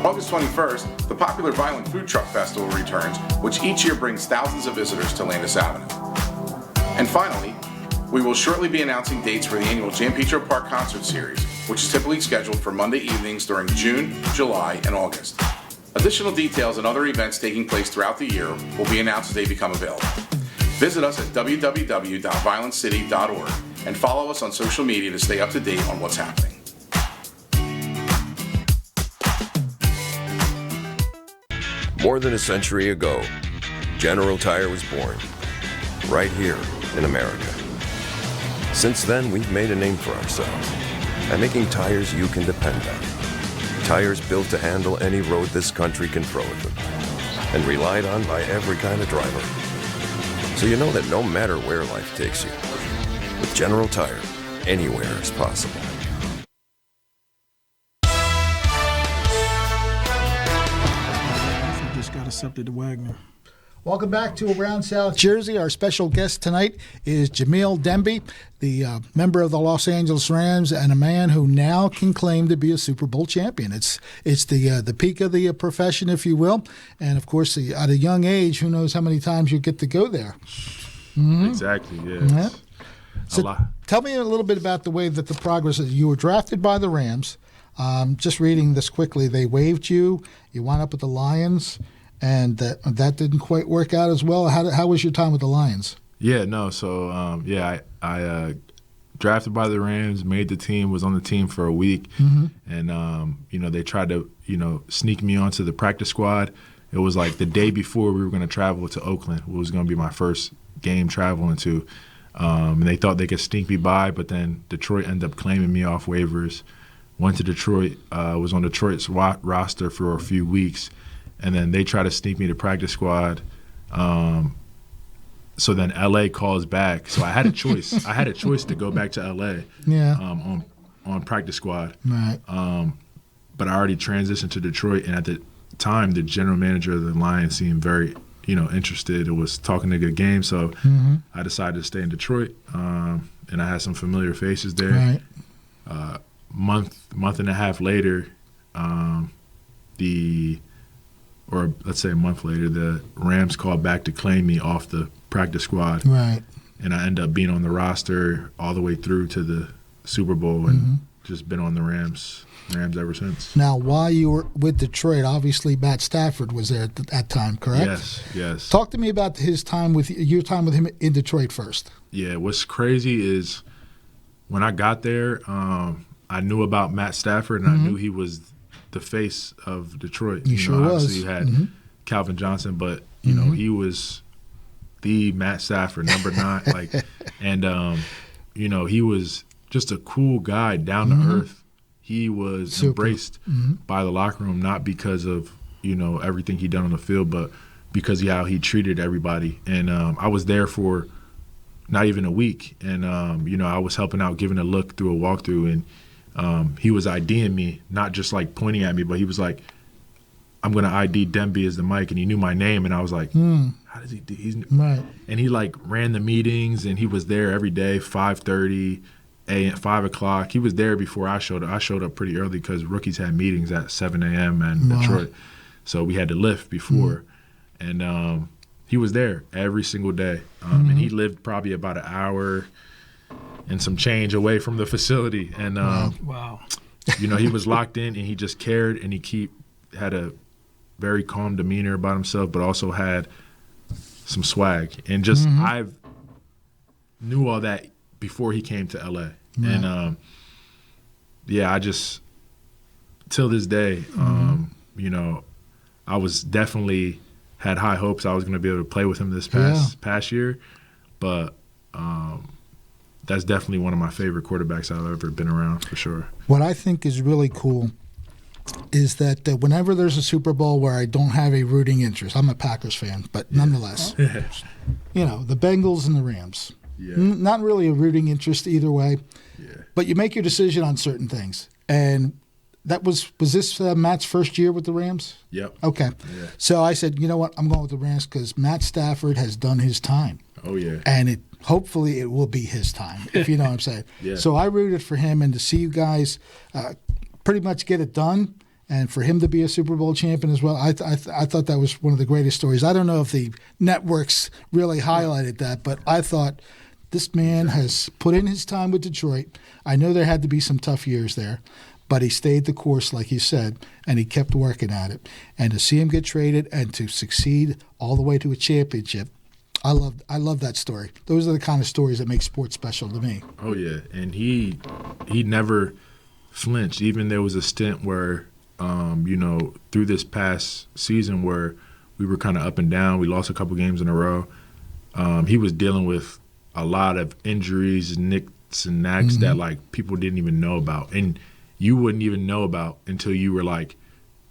August 21st, the popular Vineland Food Truck Festival returns, which each year brings thousands of visitors to Landis Avenue. And finally, we will shortly be announcing dates for the annual Jan Petro Park Concert Series, which is typically scheduled for Monday evenings during June, July, and August. Additional details and other events taking place throughout the year will be announced as they become available. Visit us at www.violencity.org and follow us on social media to stay up to date on what's happening. More than a century ago, General Tire was born. right here in America. Since then, we've made a name for ourselves by making tires you can depend on. Tires built to handle any road this country can throw at them, and relied on by every kind of driver. So you know that no matter where life takes you, with General Tire, anywhere is possible. Just got accepted to Wagner. Welcome back to Around South Jersey. Our special guest tonight is Jamil Demby, the member of the Los Angeles Rams, and a man who now can claim to be a Super Bowl champion. It's the peak of the profession, if you will, and of course, at a young age, who knows how many times you get to go there. Mm-hmm. Exactly. Yeah. So tell me a little bit about the way that the progress is. You were drafted by the Rams. Just reading this quickly, they waived you. You wound up with the Lions. And that didn't quite work out as well. How was your time with the Lions? Yeah, no. So, I drafted by the Rams, made the team, was on the team for a week. Mm-hmm. And, they tried to, sneak me onto the practice squad. It was like the day before we were going to travel to Oakland. It was going to be my first game traveling to. And they thought they could sneak me by, but then Detroit ended up claiming me off waivers. Went to Detroit, was on Detroit's roster for a few weeks. And then they try to sneak me to practice squad. So then LA calls back. So I had a choice. I had a choice to go back to LA. Yeah. On practice squad. Right. But I already transitioned to Detroit, and at the time, the general manager of the Lions seemed very, interested. It was talking a good game, so I decided to stay in Detroit. And I had some familiar faces there. Right. Month and a half later, let's say a month later, the Rams called back to claim me off the practice squad. Right. And I ended up being on the roster all the way through to the Super Bowl and just been on the Rams ever since. Now, while you were with Detroit, obviously Matt Stafford was there at that time, correct? Yes. Talk to me about your time with him in Detroit first. Yeah, what's crazy is when I got there, I knew about Matt Stafford, and I knew he was the face of Detroit. He sure was. Obviously, you had Calvin Johnson, but he was the Matt Stafford, number 9. He was just a cool guy, down to earth. He was embraced by the locker room, not because of everything he done on the field, but because of how he treated everybody. And I was there for not even a week, and I was helping out, giving a look through a walkthrough, and he was IDing me, not just like pointing at me, but he was like, I'm going to ID Demby as the mic, and he knew my name, and I was like, how does he do? Right. And he like ran the meetings, and he was there every day, 5:30 a.m., 5 o'clock. He was there before I showed up. I showed up pretty early because rookies had meetings at 7 a.m. in Detroit, so we had to lift before, and he was there every single day, and he lived probably about an hour and some change away from the facility, and wow. He was locked in, and he just cared, and he had a very calm demeanor about himself, but also had some swag, and just I knew all that before he came to LA, and I just till this day, I was definitely had high hopes I was going to be able to play with him this past year, but that's definitely one of my favorite quarterbacks I've ever been around, for sure. What I think is really cool is that whenever there's a Super Bowl where I don't have a rooting interest, I'm a Packers fan, but nonetheless, the Bengals and the Rams. Yeah. Not really a rooting interest either way, Yeah. but you make your decision on certain things. And that was this Matt's first year with the Rams? Yep. Okay. Yeah. So I said, you know what, I'm going with the Rams because Matt Stafford has done his time. Oh, yeah. And hopefully it will be his time, if you know what I'm saying. Yeah. So I rooted for him, and to see you guys pretty much get it done, and for him to be a Super Bowl champion as well, I thought that was one of the greatest stories. I don't know if the networks really highlighted that, but I thought this man has put in his time with Detroit. I know there had to be some tough years there, but he stayed the course, like you said, and he kept working at it. And to see him get traded and to succeed all the way to a championship, I love that story. Those are the kind of stories that make sports special to me. Oh, yeah. And he never flinched. Even there was a stint where, through this past season where we were kind of up and down. We lost a couple games in a row. he was dealing with a lot of injuries, nicks and knacks that like people didn't even know about, and you wouldn't even know about until you were like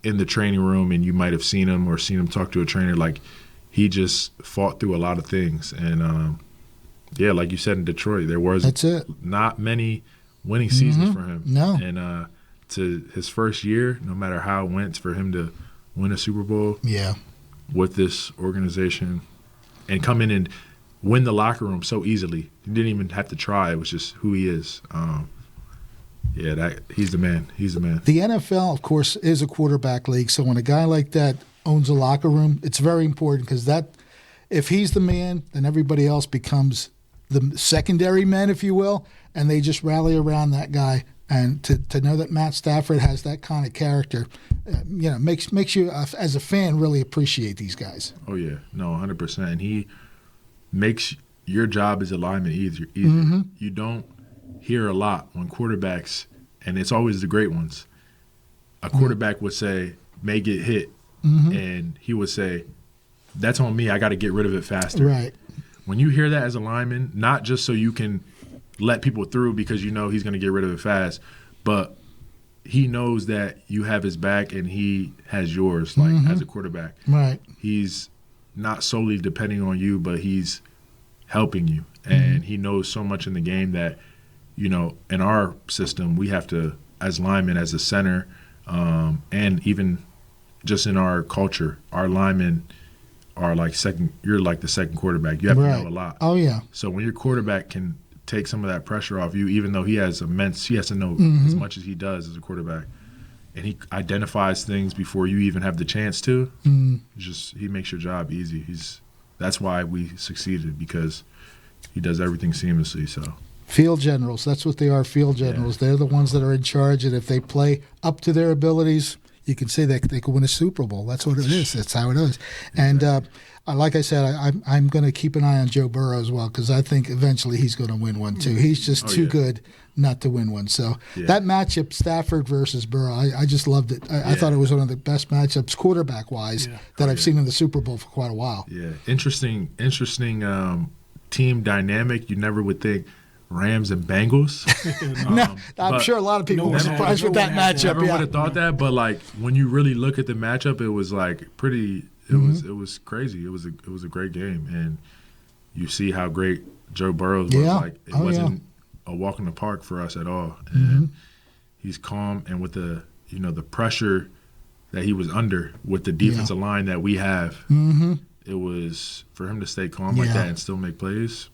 in the training room and you might have seen him or seen him talk to a trainer. Like he just fought through a lot of things, and yeah, like you said in Detroit, there was not many winning seasons for him. No, and to his first year, no matter how it went, for him to win a Super Bowl, with this organization and come in and win the locker room so easily. He didn't even have to try. It was just who he is. He's the man. He's the man. The NFL, of course, is a quarterback league. So when a guy like that owns a locker room, it's very important because if he's the man, then everybody else becomes the secondary men, if you will, and they just rally around that guy. And to know that Matt Stafford has that kind of character, makes you, as a fan, really appreciate these guys. Oh, yeah. No, 100%. And he makes your job as a lineman easier. You don't hear a lot when quarterbacks, and it's always the great ones, a quarterback would say, may get hit, and he would say, that's on me. I got to get rid of it faster. Right. When you hear that as a lineman, not just so you can let people through because you know he's going to get rid of it fast, but he knows that you have his back and he has yours, like as a quarterback. Right. He's not solely depending on you, but he's helping you. And he knows so much in the game that, in our system, we have to, as linemen, as a center, and even just in our culture, our linemen are like you're like the second quarterback. You have to know a lot. Oh, yeah. So when your quarterback can take some of that pressure off you, even though he has to know as much as he does as a quarterback, and he identifies things before you even have the chance to. He makes your job easy. That's why we succeeded, because he does everything seamlessly. So field generals, that's what they are. Field generals. They're the ones that are in charge, and if they play up to their abilities, you can say that they could win a Super Bowl. That's what it is. That's how it is. And like I said, I'm going to keep an eye on Joe Burrow as well, because I think eventually he's going to win one too. He's just too good not to win one. So that matchup, Stafford versus Burrow, I just loved it. I thought it was one of the best matchups quarterback-wise that I've seen in the Super Bowl for quite a while. Yeah, interesting team dynamic. You never would think Rams and Bengals. I'm sure a lot of people were surprised with that matchup. Never would have thought that, but like when you really look at the matchup, it was like pretty. It was crazy. It was a great game, and you see how great Joe Burrow was. Like it wasn't a walk in the park for us at all. And he's calm, and with the the pressure that he was under with the defensive line that we have. It was for him to stay calm like that and still make plays.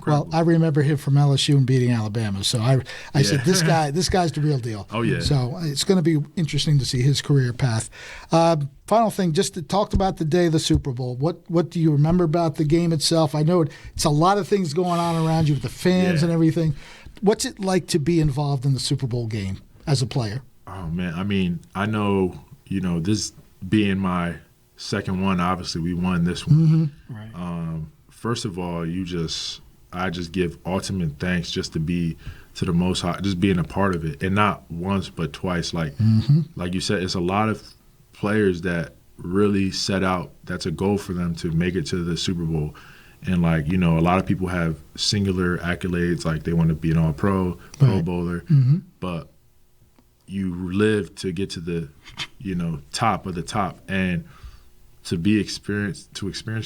Well, I remember him from LSU and beating Alabama. So I said, this guy's the real deal. Oh, yeah. So it's going to be interesting to see his career path. Final thing, just to talk about the day of the Super Bowl. What do you remember about the game itself? I know it's a lot of things going on around you with the fans and everything. What's it like to be involved in the Super Bowl game as a player? Oh, man. I mean, I know, this being my second one, obviously we won this one. Right. First of all, I just give ultimate thanks just to be to the Most High, just being a part of it, and not once but twice. Like you said, it's a lot of players that really set out. That's a goal for them to make it to the Super Bowl, and a lot of people have singular accolades, like they want to be an All-Pro, Pro Bowler, but you live to get to the top of the top, and to experience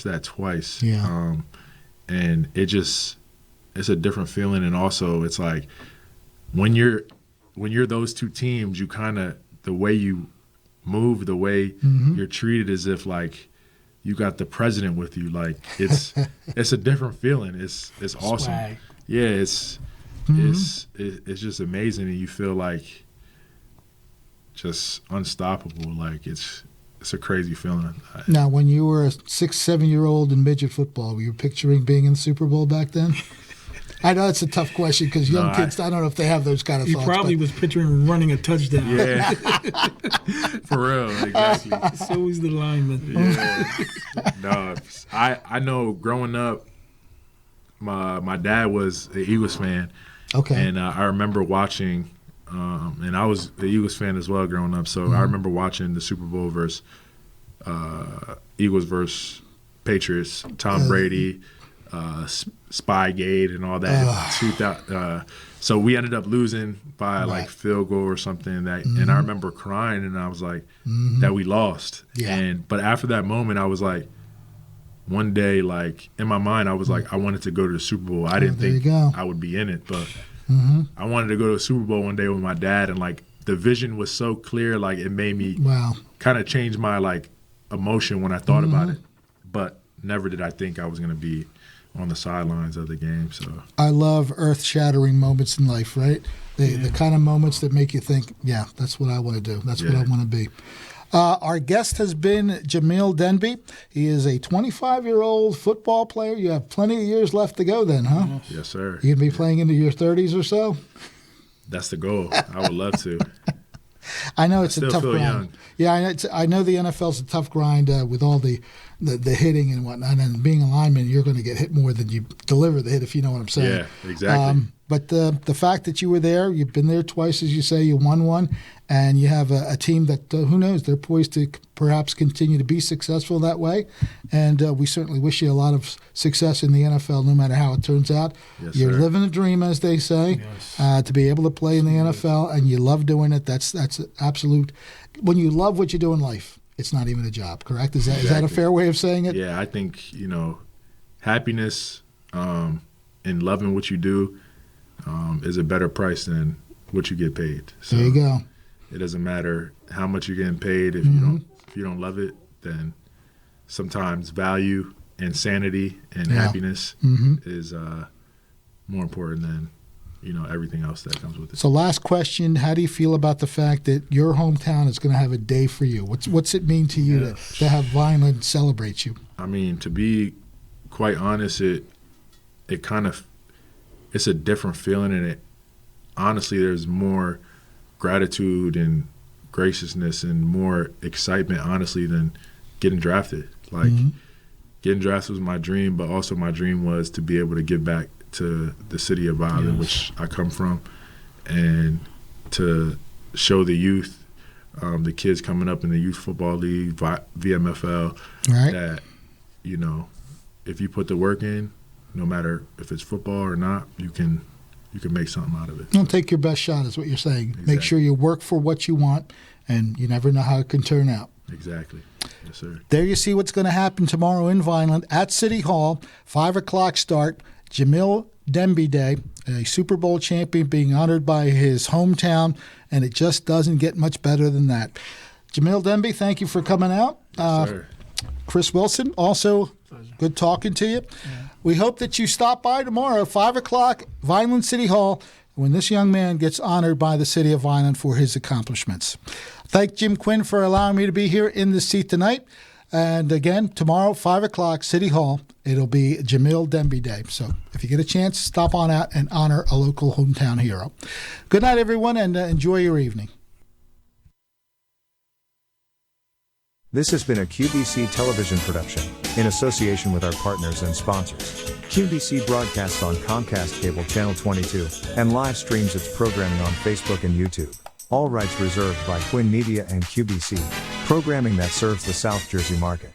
that twice, and it's a different feeling. And also, it's like when you're those two teams, you kind of, the way you move, the way you're treated, as if like you got the president with you. Like it's a different feeling. It's awesome. Swag. Yeah, it's just amazing, and you feel like just unstoppable. Like it's a crazy feeling. Now, when you were a 6-7-year-old in midget football, were you picturing being in the Super Bowl back then? I know it's a tough question because young kids, I don't know if they have those kind of thoughts. He probably was picturing running a touchdown. Yeah, for real, exactly. It's always the lineman. Yeah. No, I know growing up, my dad was an Eagles fan. Okay. And I remember watching, and I was an Eagles fan as well growing up, so I remember watching the Super Bowl versus Eagles versus Patriots, Tom Brady, Spygate and all that. So we ended up losing by like field goal or something. That and I remember crying, and I was like, that we lost. But after that moment, I was like, one day, like in my mind, I was like, I wanted to go to the Super Bowl. I didn't think I would be in it, but I wanted to go to the Super Bowl one day with my dad, and like the vision was so clear, like it made me kind of change my like emotion when I thought about it. But never did I think I was going to be on the sidelines of the game. So I love earth-shattering moments in life, right? The kind of moments that make you think, yeah, that's what I want to do. That's what I want to be. Our guest has been Jamil Demby. He is a 25-year-old football player. You have plenty of years left to go then, huh? Yes, sir. You're going to be playing into your 30s or so? That's the goal. I would love to. I know it's a tough grind. Young. Yeah, I know the NFL's a tough grind with all the hitting and whatnot. And being a lineman, you're going to get hit more than you deliver the hit, if you know what I'm saying. Yeah, exactly. But the fact that you were there, you've been there twice, as you say, you won one, and you have a team that, who knows, they're poised to perhaps continue to be successful that way. And we certainly wish you a lot of success in the NFL, no matter how it turns out. Yes, You're sir. living a dream, as they say, to be able to play in the NFL, and you love doing it. That's absolute. When you love what you do in life, it's not even a job, correct? Is that a fair way of saying it? Yeah, I think, happiness and loving what you do is a better price than what you get paid. So there you go. It doesn't matter how much you're getting paid. If you don't love it, then sometimes value and sanity and happiness is more important than everything else that comes with it. So last question, how do you feel about the fact that your hometown is going to have a day for you? What's it mean to you to have Vineland celebrate you? I mean, to be quite honest, it kind of, it's a different feeling, and it honestly, there's more gratitude and graciousness and more excitement, honestly, than getting drafted. Like, getting drafted was my dream, but also my dream was to be able to give back to the city of Vineland, which I come from, and to show the youth, the kids coming up in the Youth Football League, VMFL, that, if you put the work in, no matter if it's football or not, you can make something out of it. Don't take your best shot is what you're saying. Exactly. Make sure you work for what you want, and you never know how it can turn out. Exactly. Yes, sir. There you see what's going to happen tomorrow in Vineland at City Hall, 5 o'clock start. Jamil Demby Day, a Super Bowl champion being honored by his hometown, and it just doesn't get much better than that. Jamil Demby, thank you for coming out. Yes, sir. Chris Wilson, also good talking to you. We hope that you stop by tomorrow, 5 o'clock, Vineland City Hall, when this young man gets honored by the city of Vineland for his accomplishments. Thank Jim Quinn for allowing me to be here in the seat tonight. And again, tomorrow, 5 o'clock, City Hall, it'll be Jamil Demby Day. So if you get a chance, stop on out and honor a local hometown hero. Good night, everyone, and enjoy your evening. This has been a QBC television production, in association with our partners and sponsors. QBC broadcasts on Comcast Cable Channel 22, and live streams its programming on Facebook and YouTube. All rights reserved by Quinn Media and QBC, programming that serves the South Jersey market.